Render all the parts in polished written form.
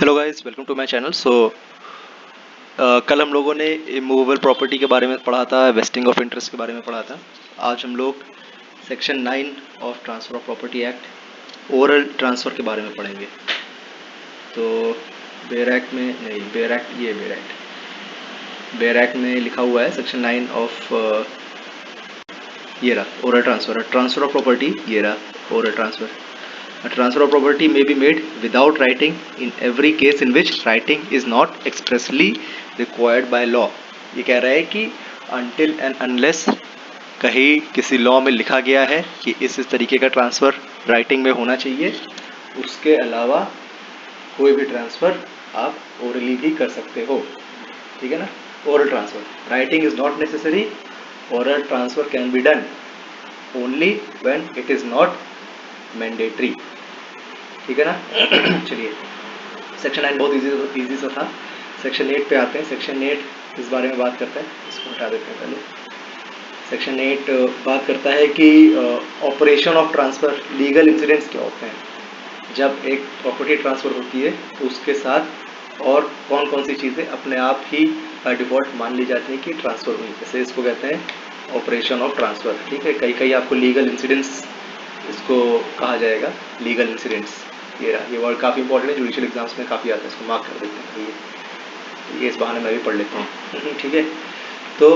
Hello guys, welcome to my channel. कल हम लोगों ने इमूवेबल प्रॉपर्टी के बारे में पढ़ा था, वेस्टिंग ऑफ इंटरेस्ट के बारे में पढ़ा था। आज हम लोग section 9 of transfer of property act oral transfer के बारे में पढ़ेंगे। तो बेयर एक्ट में नहीं, बेयर एक्ट में लिखा हुआ है सेक्शन 9 ऑफ ये रहा oral transfer, transfer of property, ये रहा oral transfer. A transfer of property may be made without writing in every case in which writing is not expressly required by law। ये कह रहा है कि until and unless कहीं किसी law में लिखा गया है कि इस तरीके का ट्रांसफ़र राइटिंग में होना चाहिए, उसके अलावा कोई भी ट्रांसफ़र आप ओरली भी कर सकते हो। ठीक है ना। Oral transfer, writing is not necessary, oral transfer can be done only when it is not mandatory. ठीक है ना। चलिए, सेक्शन 9 बहुत इजी सा था। सेक्शन 8 पे आते हैं। सेक्शन 8 इस बारे में बात करता है, इसको हटा देते हैं पहले। सेक्शन 8 बात करता है कि operation of transfer, legal incidents क्या होते हैं जब एक प्रॉपर्टी ट्रांसफ़र होती है, तो उसके साथ और कौन कौन सी चीज़ें अपने आप ही बाय डिफ़ॉल्ट मान ली जाती हैं कि ट्रांसफ़र हुई, जैसे इसको कहते हैं ऑपरेशन ऑफ ट्रांसफ़र। ठीक है, कई आपको लीगल इंसिडेंट्स इसको कहा जाएगा, लीगल इंसिडेंट्स। ये वर्ड काफ़ी इंपॉर्टेंट है, जुडिशियल एग्जाम्स में काफ़ी आता है, इसको मार्क कर देते हैं। ये इस बहाने मैं भी पढ़ लेता हूँ। ठीक है, तो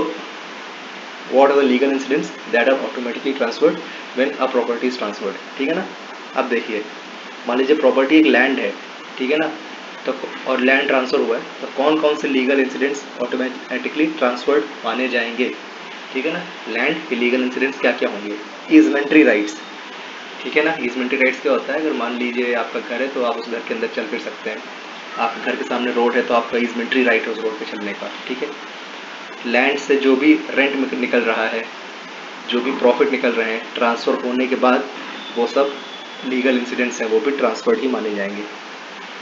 what are the legal incidents that are automatically transferred when a property is transferred. ठीक है ना। अब देखिए, मान लीजिए प्रॉपर्टी एक लैंड है, ठीक है ना, तो और लैंड ट्रांसफ़र हुआ है, तो कौन कौन से लीगल इंसिडेंट्स ऑटोमेटिकली ट्रांसफर्ड माने जाएंगे। ठीक है ना। लैंड के लीगल इंसिडेंट्स क्या क्या होंगे। ईजमेंट्री राइट्स, ठीक है ना। ईजमेंट्री राइट्स क्या होता है, अगर मान लीजिए आपका घर है तो आप उस घर के अंदर चल फिर सकते हैं। आपके घर के सामने रोड है तो आपका ईजमेंट्री राइट है उस रोड पे चलने का। ठीक है। लैंड से जो भी रेंट में निकल रहा है, जो भी प्रॉफिट निकल रहे हैं, ट्रांसफ़र होने के बाद वो सब लीगल इंसिडेंट्स हैं, वो भी ट्रांसफर्ड ही माने जाएंगे।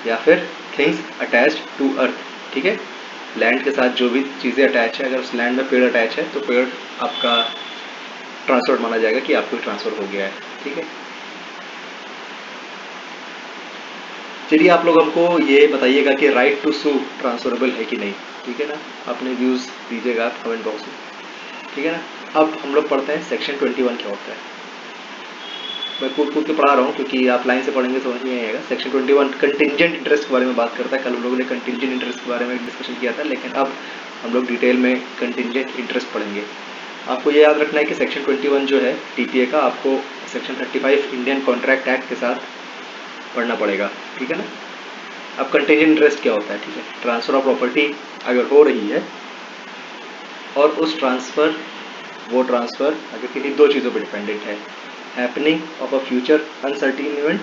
या फिर थिंग्स अटैच्ड टू अर्थ। ठीक है, लैंड के साथ जो भी चीज़ें अटैच है, अगर उस लैंड में पेड़ अटैच है तो पेड़ आपका ट्रांसफर्ड माना जाएगा कि आपको ट्रांसफ़र हो गया है। ठीक है। चलिए, आप लोग हमको ये बताइएगा कि राइट टू सू ट्रांसफरेबल है कि नहीं। ठीक है ना। अपने व्यूज़ दीजिएगा आप कमेंट बॉक्स में। ठीक है ना। अब हम लोग पढ़ते हैं सेक्शन 21 क्या होता है। मैं कूद के पढ़ा रहा हूँ क्योंकि आप लाइन से पढ़ेंगे समझ नहीं आएगा। सेक्शन 21 कंटिंजेंट इंटरेस्ट के बारे में बात करता है। कल हम लोगों ने कंटिंजेंट इंटरेस्ट के बारे में डिस्कशन किया था, लेकिन अब हम लोग डिटेल में कंटिंजेंट इंटरेस्ट पढ़ेंगे। आपको ये याद रखना है कि सेक्शन 21 जो है टीपीए का, आपको सेक्शन 35 इंडियन कॉन्ट्रैक्ट एक्ट के साथ पढ़ना पड़ेगा। ठीक है ना। अब कंटिंजेंट इंटरेस्ट क्या होता है। ठीक है, ट्रांसफ़र ऑफ प्रॉपर्टी अगर हो रही है और उस वो ट्रांसफ़र अगर किन्हीं दो चीज़ों पर डिपेंडेंट है, happening of a future uncertain event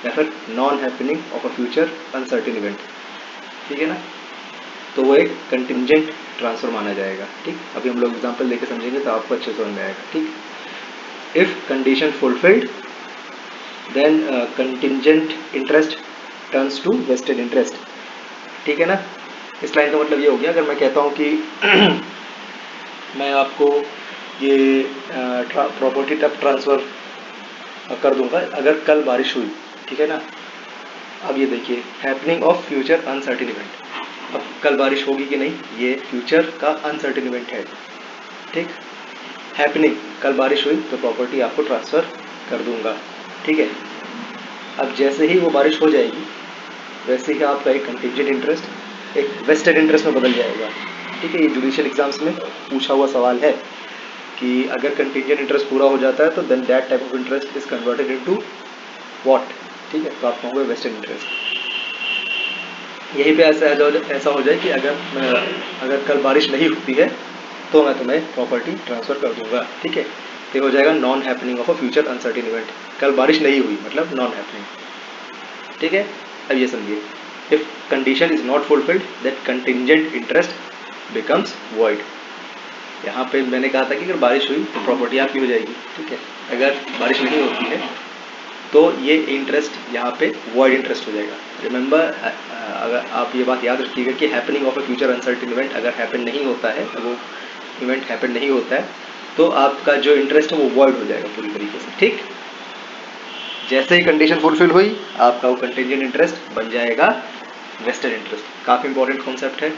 या फिर non happening of a future uncertain event. ठीक है ना, तो वो एक कंटिंजेंट ट्रांसफ़र माना जाएगा। ठीक, अभी हम लोग एग्जांपल लेके समझेंगे तो आपको अच्छे समझ में आएगा। ठीक, if condition fulfilled then contingent interest turns to vested interest. ठीक है ना। इस लाइन का मतलब ये हो गया, अगर मैं कहता हूँ कि मैं आपको ये प्रॉपर्टी तब ट्रांसफ़र कर दूंगा अगर कल बारिश हुई। ठीक है ना। अब ये देखिए, happening of future uncertain event. अब कल बारिश होगी कि नहीं, ये फ्यूचर का अनसर्टेन इवेंट है। ठीक, हैपनिंग कल बारिश हुई तो प्रॉपर्टी आपको ट्रांसफ़र कर दूंगा। ठीक है। अब जैसे ही वो बारिश हो जाएगी, वैसे ही आपका एक कंटिंजेंट इंटरेस्ट एक वेस्टेड इंटरेस्ट में बदल जाएगा। ठीक है, ये जुडिशियल एग्जाम्स में पूछा हुआ सवाल है कि अगर कंटिंजेंट इंटरेस्ट पूरा हो जाता है तो then that type of interest is converted into what. ठीक है, तो आप कहोगे वेस्टेड इंटरेस्ट। यहीं पे ऐसा हो जाए कि अगर कल बारिश नहीं होती है तो मैं तुम्हें प्रॉपर्टी ट्रांसफ़र कर दूंगा। ठीक है, तो हो जाएगा non happening of a future uncertain event. कल बारिश नहीं हुई मतलब नॉन हैपनिंग। ठीक है, अब ये समझिए, if condition is not fulfilled that contingent interest becomes void. यहाँ पे मैंने कहा था कि अगर बारिश हुई तो प्रॉपर्टी आपकी हो जाएगी। ठीक है, अगर बारिश नहीं होती है तो ये इंटरेस्ट यहाँ पे वॉइड इंटरेस्ट हो जाएगा। रिमेंबर, अगर आप ये बात याद रखिएगा कि happening of a future uncertain event अगर हैपन नहीं होता है, वो इवेंट हैपन नहीं होता है, तो आपका जो इंटरेस्ट है वो वॉइड हो जाएगा पूरी तरीके से। ठीक, जैसे ही कंडीशन फुलफिल हुई आपका वो कंटिंजेंट इंटरेस्ट बन जाएगा वेस्टेड इंटरेस्ट, काफ़ी इंपॉर्टेंट कॉन्सेप्ट है।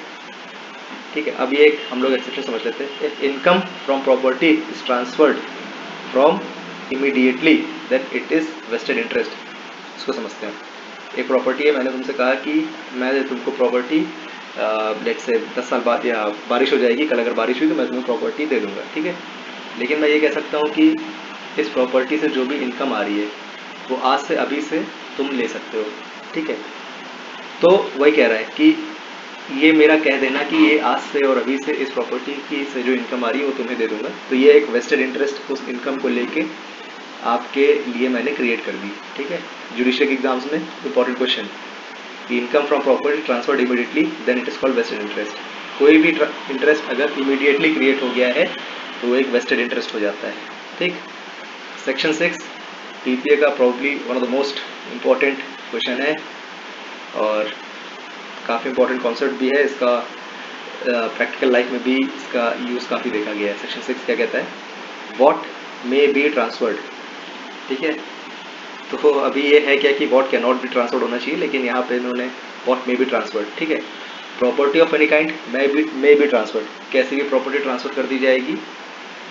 ठीक है, अब ये एक हम लोग एक्सेप्शन समझ लेते हैं। If income from property is transferred from immediately then it is vested interest. इसको समझते हैं। एक प्रॉपर्टी है, मैंने तुमसे कहा कि मैं तुमको प्रॉपर्टी लेट से 10 साल बाद या बारिश हो जाएगी, कल अगर बारिश हुई तो मैं तुम्हें प्रॉपर्टी दे दूंगा, ठीक है। लेकिन मैं ये कह सकता हूँ कि इस प्रॉपर्टी से जो भी इनकम आ रही है वो आज से अभी से तुम ले सकते हो, ठीक है। तो वही कह रहा है कि ये मेरा कह देना कि ये आज से और अभी से इस प्रॉपर्टी की से जो इनकम आ रही है वो तुम्हें दे दूंगा, तो ये एक वेस्टेड इंटरेस्ट उस इनकम को लेके आपके लिए मैंने क्रिएट कर दी, ठीक है। जुडिशियल एग्जाम्स में important question, income from property transferred immediately then it is called vested interest. कोई भी इंटरेस्ट अगर इमीडिएटली क्रिएट हो गया है तो वो एक वेस्टेड इंटरेस्ट हो जाता है, ठीक। सेक्शन 6 टीपीए का probably one of the most important question है और काफ़ी इंपॉर्टेंट कॉन्सेप्ट भी है इसका। प्रैक्टिकल लाइफ में भी इसका यूज़ काफ़ी देखा गया है। सेक्शन 6 क्या कहता है, वॉट मे बी ट्रांसफर्ड, ठीक है। तो अभी ये है क्या कि what can not be transferred होना चाहिए, लेकिन यहाँ पे इन्होंने वॉट मे बी ट्रांसफर्ड, ठीक है। Property of any kind may be transferred, कैसे भी प्रॉपर्टी ट्रांसफर कर दी जाएगी,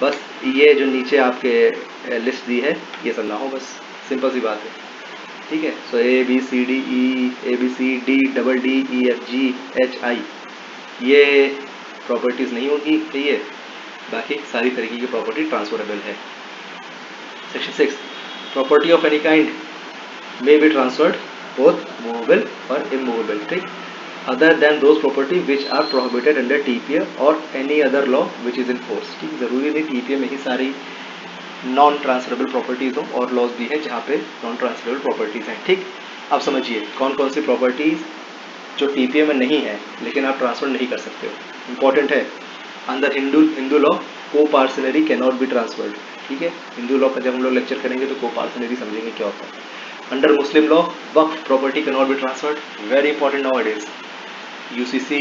बस ये जो नीचे आपके लिस्ट दी है ये सब ना हो, बस सिंपल सी बात है, ठीक है। So A B C D double D E F G H I ये प्रॉपर्टीज़ नहीं होगी, ठीक है। बाकी सारी तरीके की प्रॉपर्टी ट्रांसफरेबल है। Section 6 property of any kind may be transferred both movable और immovable, ठीक, other than those property which are prohibited under TPA or any other law which is in force, ठीक। जरूरी नहीं TPA में ही सारी non transferable properties हो, और laws भी है जहाँ पे नॉन ट्रांसफरेबल प्रॉपर्टीज हैं, ठीक। अब समझिए कौन कौन सी प्रॉपर्टीज जो TPA में नहीं है लेकिन आप ट्रांसफर नहीं कर सकते हो, इंपॉर्टेंट है। अंदर हिंदू लॉ को parcenary can not be transferred, ठीक है। हिंदू लॉ का जब हम लोग लेक्चर करेंगे तो को पार्सनरी समझेंगे क्या होता है। अंडर मुस्लिम लॉ वक्फ property can not be transferred, very important now it UCC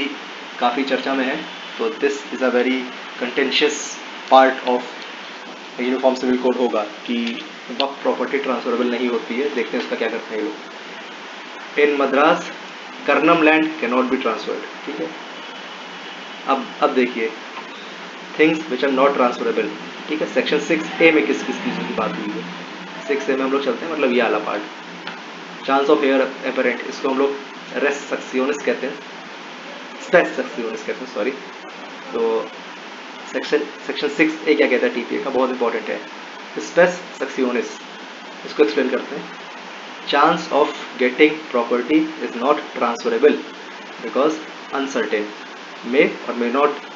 काफ़ी चर्चा में है, तो this is a very contentious part of uniform civil code होगा कि वक्फ प्रॉपर्टी ट्रांसफरेबल नहीं होती है। देखते हैं उसका क्या करते हैं लोग। In Madras karnam land can not be transferred, ठीक है। अब देखिए things which are not transferable, ठीक है। सेक्शन 6A में किस किस चीज़ों की बात हुई है, 6A में हम लोग चलते हैं, मतलब ये वाला part. Chance of heir apparent, इसको हम लोग रेस सक्सियोनिस कहते हैं, स्पेस सक्सियोनिस कहते हैं, सॉरी। तो सेक्शन 6A क्या कहता है TPA का, बहुत इंपॉर्टेंट है। स्पेस सक्सियोनिस, इसको एक्सप्लेन करते हैं। Chance of getting property is not transferable because uncertain, may और मे नॉट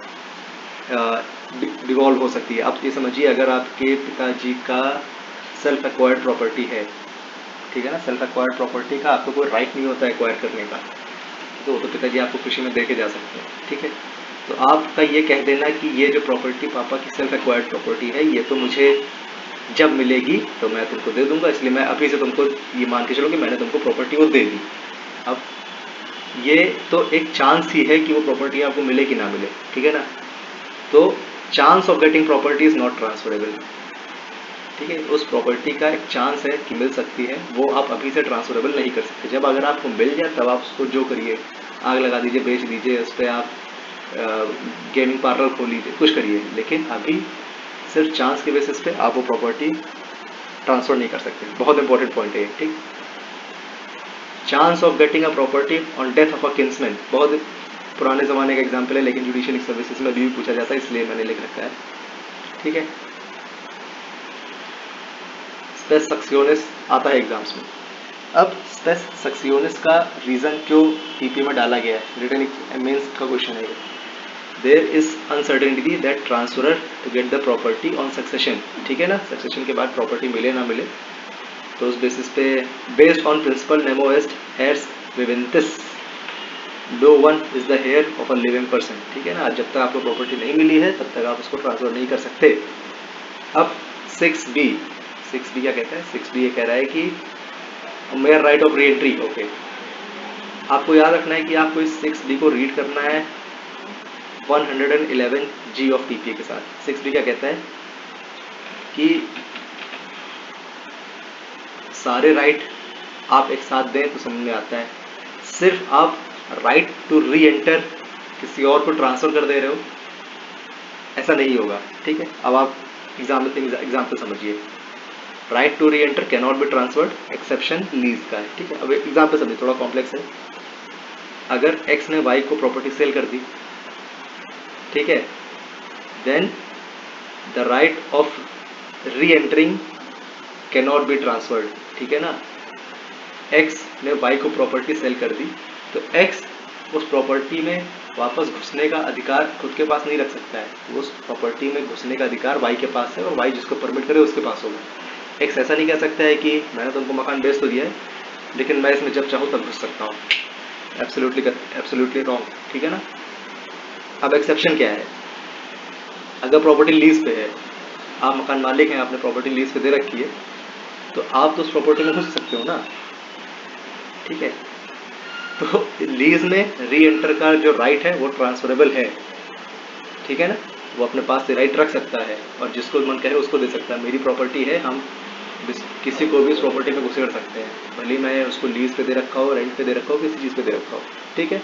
डिवॉल्व हो सकती है। आप ये समझिए अगर आपके पिताजी का सेल्फ एक्वायर्ड प्रॉपर्टी है, ठीक है ना, सेल्फ एक्वायर्ड प्रॉपर्टी का आपको कोई राइट नहीं होता एक्वायर करने का, तो पिताजी आपको खुशी में दे के जा सकते हैं, ठीक है। तो आपका ये कह देना कि ये जो प्रॉपर्टी पापा की सेल्फ एक्वायर्ड प्रॉपर्टी है ये तो मुझे जब मिलेगी तो मैं तुमको दे दूंगा, इसलिए मैं अभी से तुमको ये मान के चलो कि मैंने तुमको प्रॉपर्टी वो दे दी। अब ये तो एक चांस ही है कि वो प्रॉपर्टी आपको मिले कि ना मिले, ठीक है ना। तो chance of getting property is not transferable, ठीक है। उस प्रॉपर्टी का एक चांस है कि मिल सकती है, वो आप अभी से ट्रांसफरेबल नहीं कर सकते। जब अगर आपको मिल जाए तब आप उसको जो करिए, आग लगा दीजिए, बेच दीजिए, उस पर आप गेमिंग पार्लर खोल लीजिए, कुछ करिए, लेकिन अभी सिर्फ चांस के बेसिस पे आप वो प्रॉपर्टी ट्रांसफर नहीं कर सकते। बहुत इंपॉर्टेंट पॉइंट है, ठीक। Chance of getting a property on death of a kinsman, बहुत पुराने ज़माने का एग्जाम्पल है, लेकिन जुडिशियल सर्विसेज में भी पूछा जाता है, इसलिए मैंने लिख रखा है, ठीक है। स्पेस सक्सियोनिस आता है एग्जाम्स में। अब स्पेस सक्सियोनिस का रीज़न क्यों TPA में डाला गया है, रिटन मेंस का क्वेश्चन है। There is uncertainty that transferor to get the property on succession, ठीक है ना, सक्सेशन के बाद प्रॉपर्टी मिले ना मिले, तो उस बेसिस पे बेस्ड ऑन प्रिंसिपल नेमो एस्ट हेयर्स विविंतिस no one is the heir of a living person, ठीक है ना। जब तक आपको प्रॉपर्टी नहीं मिली है तब तक आप उसको ट्रांसफर नहीं कर सकते। अब 6B क्या कहता है, 6B ये कह रहा है कि mayor right of re entry, okay. आपको याद रखना है कि आपको इस 6B को रीड करना है 111G ऑफ TPA के साथ। 6B क्या कहता है कि सारे राइट आप एक साथ दें तो समझ में आता है, सिर्फ आप राइट टू री एंटर किसी और को ट्रांसफर कर दे रहे हो, ऐसा नहीं होगा। ठीक है, अब आप एग्जाम्पल समझिए। Right to re enter can not be transferred, exception lease का है। ठीक है, अब एग्जाम्पल समझिए, थोड़ा कॉम्प्लेक्स है। अगर एक्स ने वाई को प्रॉपर्टी सेल कर दी, ठीक है, then the right of re entering can not be transferred. ठीक है ना, एक्स ने वाई को प्रॉपर्टी सेल कर दी, तो एक्स उस प्रॉपर्टी में वापस घुसने का अधिकार खुद के पास नहीं रख सकता है। वो उस प्रॉपर्टी में घुसने का अधिकार वाई के पास है, और वाई जिसको परमिट करे उसके पास होगा। एक्स ऐसा नहीं कह सकता है कि मैंने तुमको मकान बेच तो दिया है, लेकिन मैं इसमें जब चाहूँ तब घुस सकता हूँ। Absolutely wrong. ठीक है ना। अब एक्सेप्शन क्या है? अगर प्रॉपर्टी लीज पे है, आप मकान मालिक हैं, आपने प्रॉपर्टी लीज पे दे रखी है, तो आप तो उस प्रॉपर्टी में घुस सकते हो ना। ठीक है, तो लीज में री एंटर का जो राइट है वो ट्रांसफरेबल है। ठीक है ना, वो अपने पास से राइट रख सकता है, और जिसको मन करे उसको दे सकता है। मेरी प्रॉपर्टी है, हम किसी को भी उस प्रॉपर्टी में घुसेड़ सकते हैं, भले ही मैं उसको लीज पे दे रखा हो, रेंट पे दे रखा हो, किसी चीज़ पे दे रखा हो। ठीक है,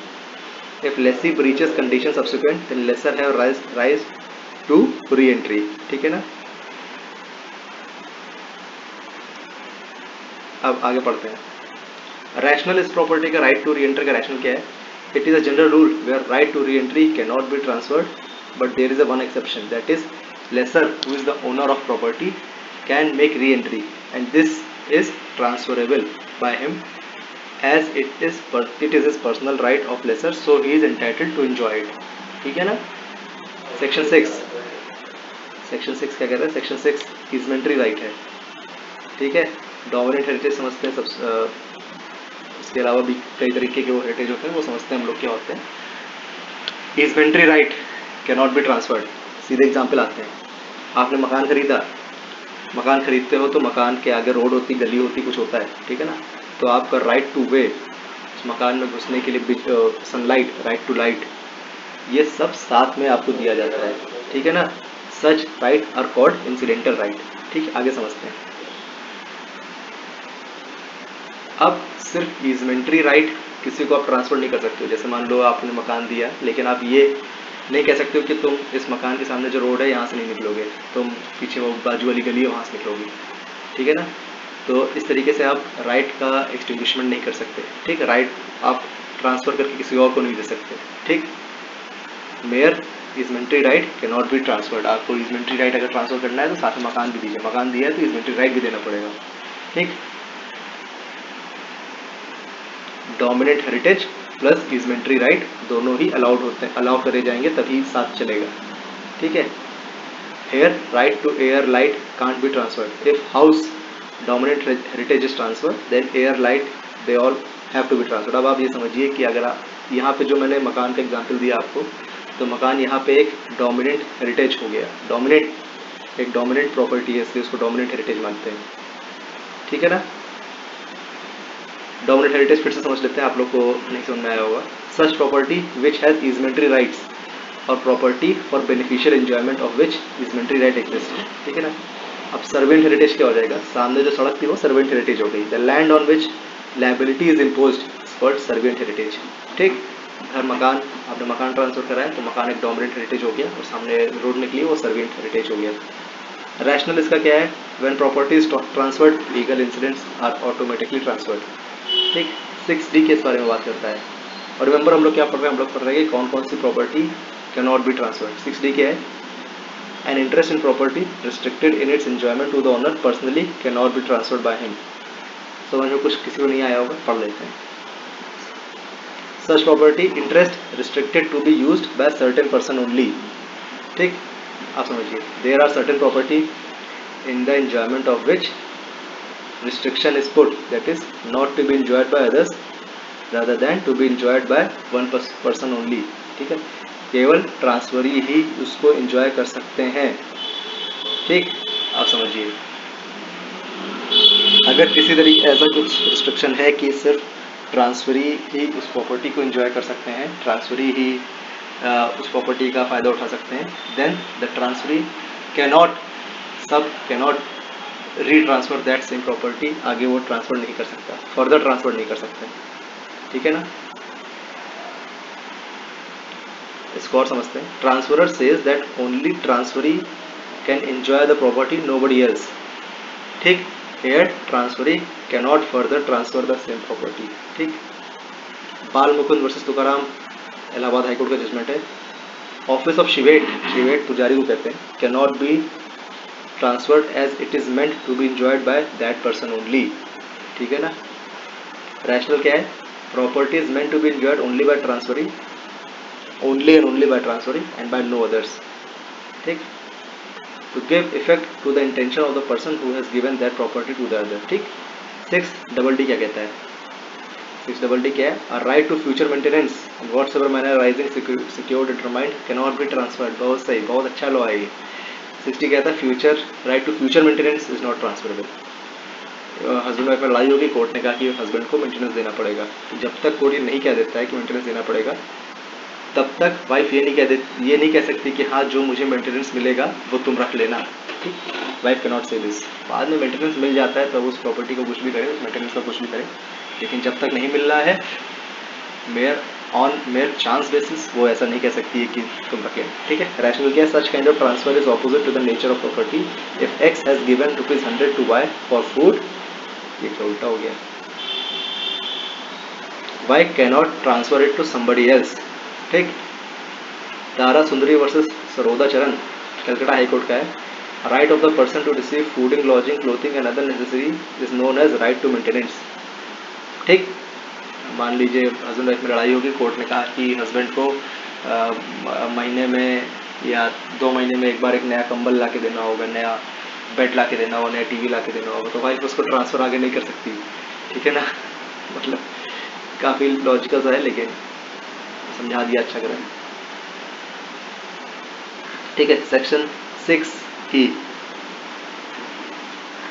if lessee breaches condition subsequent then lessor have rise to re entry. ठीक है ना। अब आगे पढ़ते हैं। रैशनल इस प्रॉपर्टी का राइट टू री एंटर का रैशनल क्या है? It is a general rule where right to re entry can not be transferred, but there is a one exception, that is lessor who is the owner of property can make re entry and this is transferable by him as it is his personal right of lesser, so he is entitled to enjoy it. ठीक है ना। Section 6 क्या कहता है? Section 6 easementary right है। ठीक है, dominant heritage समझते हैं सब, इसके अलावा भी कई तरीके के वो हेरिटेज होते हैं, वो समझते हैं हम लोग क्या होते हैं। Easementary right can not be transferred. सीधे एग्जाम्पल आते हैं। आपने मकान खरीदा, मकान खरीदते हो तो मकान के आगे रोड होती, गली होती, कुछ होता है। ठीक है ना, तो आपका राइट टू वे, मकान में घुसने के लिए सनलाइट, राइट टू लाइट, ये सब साथ में आपको दिया जाता है। ठीक है ना, such right are called incidental right. ठीक है, आगे समझते हैं। अब सिर्फ इजमेंट्री राइट किसी को आप ट्रांसफर नहीं कर सकते हो। जैसे मान लो आपने मकान दिया, लेकिन आप ये नहीं कह सकते हो कि तुम इस मकान के सामने जो रोड है यहाँ से नहीं निकलोगे, तुम पीछे वो बाजू वाली गली है वहाँ से निकलोगे। ठीक है ना, तो इस तरीके से आप राइट का एक्सटिंग्विशमेंट नहीं कर सकते। ठीक है, राइट आप ट्रांसफर करके किसी और को नहीं दे सकते। ठीक, mayor easementary right can not be transferred. आपको इजमेंट्री राइट अगर ट्रांसफर करना है तो साथ में मकान भी दीजिए, मकान दिया है तो इजमेंट्री राइट भी देना पड़ेगा। ठीक, dominant heritage plus easementary right दोनों ही अलाउड होते हैं, अलाउ करे जाएंगे तभी साथ चलेगा। ठीक है, here right to air light can't be transferred. If house dominant heritage is transfer then air light they all have to be transferred. अब आप ये समझिए कि अगर आप यहाँ पे जो मैंने मकान का एग्जाम्पल दिया आपको, तो मकान यहाँ पे एक डोमिनेंट हेरिटेज हो गया। डोमिनेंट एक डोमिनेंट प्रॉपर्टी है, इसलिए उसको डोमिनेंट हेरिटेज मानते हैं। ठीक है ना, डोमिनेंट हेरिटेज फिर से समझ लेते हैं, आप लोग को नहीं समझ में आया होगा। Such property which has easementary rights और property for beneficial enjoyment of which easementary right exist. ठीक है ना, अब सर्वेंट हेरिटेज क्या हो जाएगा? सामने जो सड़क थी वो सर्वेंट हेरिटेज हो गई। The land on which liability is imposed is called servant heritage. ठीक, घर मकान, आपने मकान ट्रांसफर करा है तो मकान एक डोमिनेंट हेरिटेज हो गया, और सामने रोड निकली वो सर्वेंट हेरिटेज हो गया। रैशनल इसका क्या है? When property is transferred legal incidents are automatically transferred. ठीक, 6D के इस बारे में बात करता है। और रिमेंबर हम लोग क्या पढ़ रहे हैं? हम लोग पढ़ रहे हैं कि कौन कौन सी property can not be transferred. 6D क्या है? An interest in property restricted in its enjoyment to the owner personally can not be transferred by him. समझ में कुछ किसी को नहीं आया होगा, पढ़ लेते हैं। Such property interest restricted to be used by certain person only. ठीक, आप समझिए, there are certain property in the enjoyment of which restriction is put, that is not to be enjoyed by others rather than to be enjoyed by one person only। ठीक है, केवल transferee ही उसको enjoy कर सकते हैं। ठीक, आप समझिए, अगर किसी तरीके ऐसा कुछ रिस्ट्रिक्शन है कि सिर्फ ट्रांसफरी ही उस प्रॉपर्टी को एंजॉय कर सकते हैं, ट्रांसफरी ही उस प्रॉपर्टी का फ़ायदा उठा सकते हैं, then the transferee cannot retransfer that same property. आगे वो ट्रांसफर नहीं कर सकता, फर्दर ट्रांसफर नहीं कर सकता। ठीक है ना, इसको और समझते हैं। Transferor says that only transferee can enjoy the property nobody else. ठीक, here transferee cannot further transfer the same property. ठीक, बाल मुकुंद वर्सेस तुकाराम, इलाहाबाद हाईकोर्ट का जजमेंट है। ऑफिस ऑफ शिवेट, शिवेट पुजारी को कहते हैं, can not be transferred as it is meant to be enjoyed by that person only. ठीक है ना। रैशनल क्या है, property is meant to be enjoyed only by transferring, only and only by transferring and by no others. ठीक, to give effect to the intention of the person who has given that property to the other. ठीक, 6 क्या कहता है, 6 क्या है, a right to future maintenance whatsoever manner arising secured determined can not be transferred. बहुत सही, बहुत अच्छा लॉ है ये। 60 कहता है future right to future maintenance is not transferable. Husband wife में लड़ाई होगी, कोर्ट ने कहा कि हस्बैंड को मेंटेनेंस देना पड़ेगा। तो जब तक कोर्ट ये नहीं कह देता है कि मेंटेनेंस देना पड़ेगा, तब तक वाइफ ये नहीं कह सकती कि हाँ जो मुझे मेंटेनेंस मिलेगा वो तुम रख लेना। ठीक, वाइफ कैन नॉट से दिस। बाद में मेंटेनेंस मिल जाता है तो उस प्रॉपर्टी को कुछ भी करे, उस मेंटेनेंस का कुछ भी करे, लेकिन जब तक नहीं मिल रहा है मेयर चांस बेसिस, वो ऐसा नहीं कह सकती है कि तुम रख लेना। ठीक है। रैशनल क्या है, such kind of transfer is opposite to the nature of property. If X has given ₹100 to Y for food, ये क्या उल्टा हो गया, Y cannot transfer it to somebody else. ठीक, तारा सुंदरी वर्सेस सरोदा चरण, कलकत्ता हाईकोर्ट का है। Right of the person to receive fooding, lodging, clothing and other necessary is known as right to maintenance. ठीक, मान लीजिए हस्बैंड वाइफ में लड़ाई होगी, कोर्ट ने कहा कि हस्बैंड को महीने में या 2 महीने में एक बार एक नया कंबल ला के देना होगा, नया बेड ला के देना होगा, नया टीवी ला के देना होगा, तो वाइफ उसको ट्रांसफ़र आगे नहीं कर सकती। ठीक है ना। मतलब काफ़ी लॉजिकल सा है, लेकिन समझा दिया, अच्छा करें। ठीक है। सेक्शन 6 की,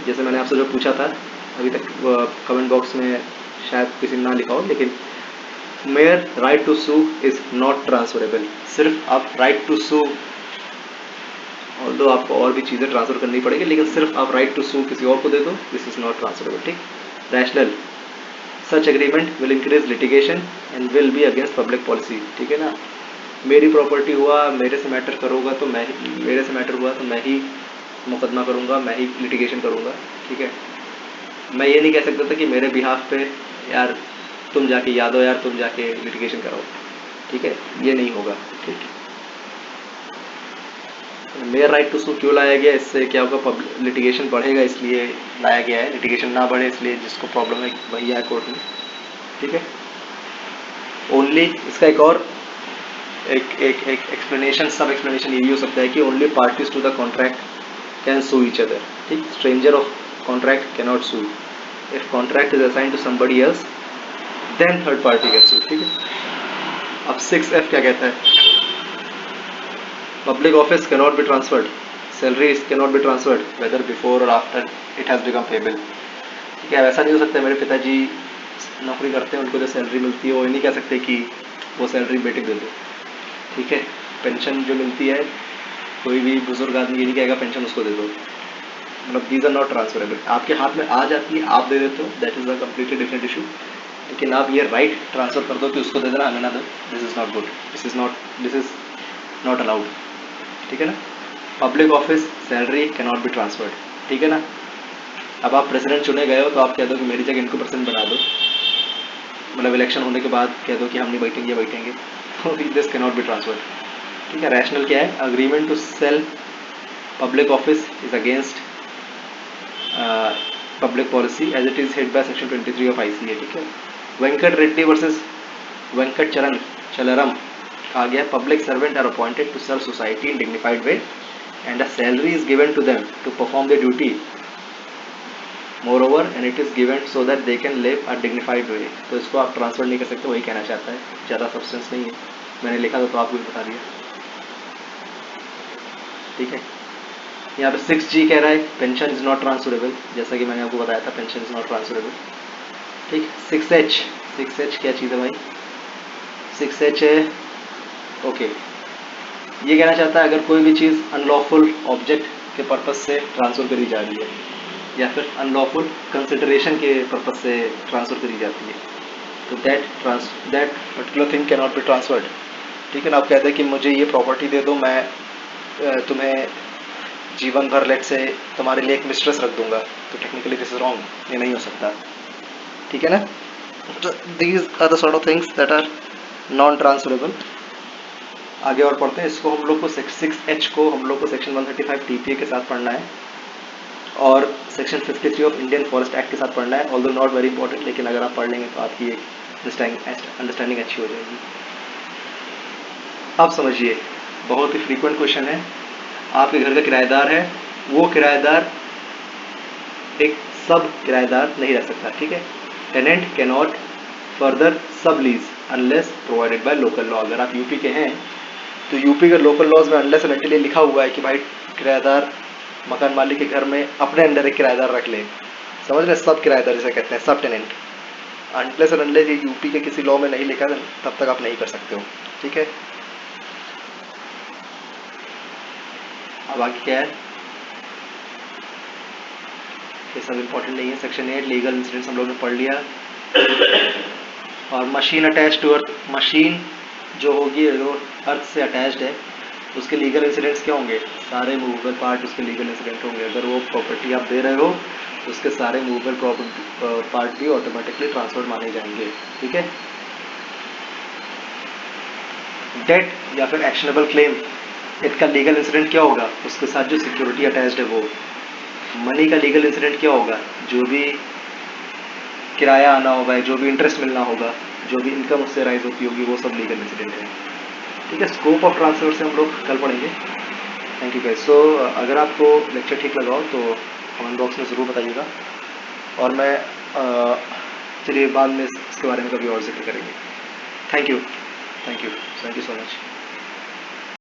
जैसे मैंने आपसे जो पूछा था अभी तक कमेंट बॉक्स में शायद किसी ने ना लिखा हो, लेकिन mere right to sue is not transferable. सिर्फ आप राइट टू सू, ऑल्दो आपको और भी चीज़ें ट्रांसफर करनी पड़ेगी, लेकिन सिर्फ आप राइट टू सू किसी और को दे दो, दिस इज नॉट ट्रांसफरेबल। ठीक, rational, such agreement will increase litigation and will be against public policy. ठीक है ना। मेरी प्रॉपर्टी हुआ, मेरे से मैटर करोगा तो मेरे से मैटर हुआ तो मैं ही मुकदमा करूंगा, मैं ही लिटिगेशन करूंगा। ठीक है। मैं ये नहीं कह सकता था कि मेरे बिहाफ पे यार तुम जाके यादव यार तुम जाके लिटिगेशन कराओ। ठीक है, ये नहीं होगा। ठीक, मेयर राइट टू सू क्यों लाया गया, इससे क्या होगा, लिटिगेशन बढ़ेगा इसलिए लाया गया है, लिटिगेशन ना बढ़े इसलिए जिसको प्रॉब्लम है वही आए कोर्ट में। ठीक है। ओनली, इसका एक और एक एक्सप्लेनेशन, सब एक्सप्लेनेशन ये भी हो सकता है कि only parties to the contract can sue each other. ठीक, stranger of contract can not sue. If contract is assigned to somebody else then third party can sue. ठीक है। अब 6F क्या कहता है, public office can not be transferred, salary can not be transferred whether before और after it has become payable. ठीक है, ऐसा नहीं हो सकता मेरे पिताजी नौकरी करते हैं, उनको जो सैलरी मिलती है वो ये नहीं कह सकते कि वो सैलरी बेटे दे दो। ठीक है। पेंशन जो मिलती है, कोई भी बुजुर्ग आदमी ये नहीं कहेगा पेंशन उसको दे दो, मतलब दीज आर नॉट ट्रांसफरेबल। आपके हाथ में आ जाती है, आप दे देते हो, that is a completely different issue. लेकिन आप ये राइट ट्रांसफर कर दो कि उसको दे देना, हमें ना दो, this is not good, this is not allowed. ठीक है ना। Public office salary can not be transferred. ठीक है ना। अब आप प्रेसिडेंट चुने गए हो तो आप कह दो कि मेरी जगह इनको प्रेसिडेंट बना दो, मतलब इलेक्शन होने के बाद कह दो कि हम नहीं बैठेंगे, बैठेंगे, तो this can not be transferred. ठीक है। रैशनल क्या है, agreement to sale public office is against public policy as it is held by section 23 of ICA। ठीक है। वेंकट रेड्डी वर्सेस वेंकट चरण चलरम कहा गया, public servant are appointed to serve society in dignified way and a salary is given to them to perform the duty moreover and it is given so that they can live a dignified way। तो इसको आप transfer नहीं कर सकते, वही कहना चाहता है, ज़्यादा सब्सटेंस नहीं है, मैंने लिखा था तो आपको भी बता दिया। ठीक है। यहाँ पे 6G कह रहा है पेंशन इज नॉट ट्रांसफरेबल, जैसा कि मैंने आपको बताया था पेंशन इज नॉट ट्रांसफरेबल। ठीक। 6H क्या चीज़ है भाई, 6H है, ओके, ये कहना चाहता है अगर कोई भी चीज़ अनलॉफुल ऑब्जेक्ट के पर्पज से ट्रांसफर करी जा रही है या फिर अनलॉफुल कंसिडरेशन के पर्पज से ट्रांसफर करी जाती है, तो that particular thing can not be transferred. ठीक है ना। आप कहते हैं कि मुझे ये प्रॉपर्टी दे दो, मैं तुम्हें जीवन भर लेट से तुम्हारे लिए एक मिस्ट्रेस रख दूंगा, तो टेक्निकली दिस इज रॉन्ग, ये नहीं हो सकता। ठीक है ना। These are the sort of things that are non transferable. आगे और पढ़ते हैं। इसको हम लोग को 6H को हम लोग को सेक्शन 135 TPA के साथ पढ़ना है और section 53 of Indian forest act के साथ पढ़ना है। ऑल्दो नॉट वेरी इंपॉर्टेंट, लेकिन अगर आप पढ़ लेंगे तो आपकी एक अंडरस्टैंडिंग अच्छी हो जाएगी। अब समझिए, बहुत ही फ्रीक्वेंट क्वेश्चन है। आपके घर का किराएदार है, वो किराएदार एक सब किराएदार नहीं रह सकता। ठीक है। टेनेंट कैन नॉट फर्दर सब lease unless provided by local law. अगर आप यूपी के हैं तो यूपी के लोकल लॉज में अनलेस एंड अनटिल लिखा हुआ है कि भाई किराएदार मकान मालिक के घर में अपने अंडर एक किराएदार रख ले, समझ रहे, सब किराएदार जिसे कहते हैं, सब टेनेंट, अनलेस एंड अनटिल ये यूपी के किसी लॉ में नहीं लिखा है तब तक आप नहीं कर सकते हो। ठीक है। अब आगे क्या है, ये सब इंपॉर्टेंट नहीं है। सेक्शन 8 लीगल इंसिडेंट्स हम लोग ने पढ़ लिया। और machine attach to earth, machine जो होगी जो अर्थ से अटैच्ड है उसके लीगल इंसिडेंट्स क्या होंगे, सारे मूवेबल पार्ट उसके लीगल इंसिडेंट होंगे। अगर वो प्रॉपर्टी आप दे रहे हो तो उसके सारे मूवेबल प्रॉपर्टी पार्ट भी ऑटोमेटिकली ट्रांसफर माने जाएंगे। ठीक है। डेट या फिर एक्शनेबल क्लेम, इसका लीगल इंसिडेंट क्या होगा, उसके साथ जो सिक्योरिटी अटैच्ड है वो। मनी का लीगल इंसिडेंट क्या होगा, जो भी किराया आना होगा, जो भी इंटरेस्ट मिलना होगा, जो भी इनकम उससे राइज होती होगी, वो सब लीगल इंसिडेंट है। ठीक है। स्कोप ऑफ ट्रांसफर से हम लोग कल पढ़ेंगे। Thank you guys. सो अगर आपको लेक्चर ठीक लगा हो तो कमेंट बॉक्स में ज़रूर बताइएगा, और मैं चलिए बाद में इसके बारे में कभी और जिक्र करेंगे। Thank you, thank you, thank you so much.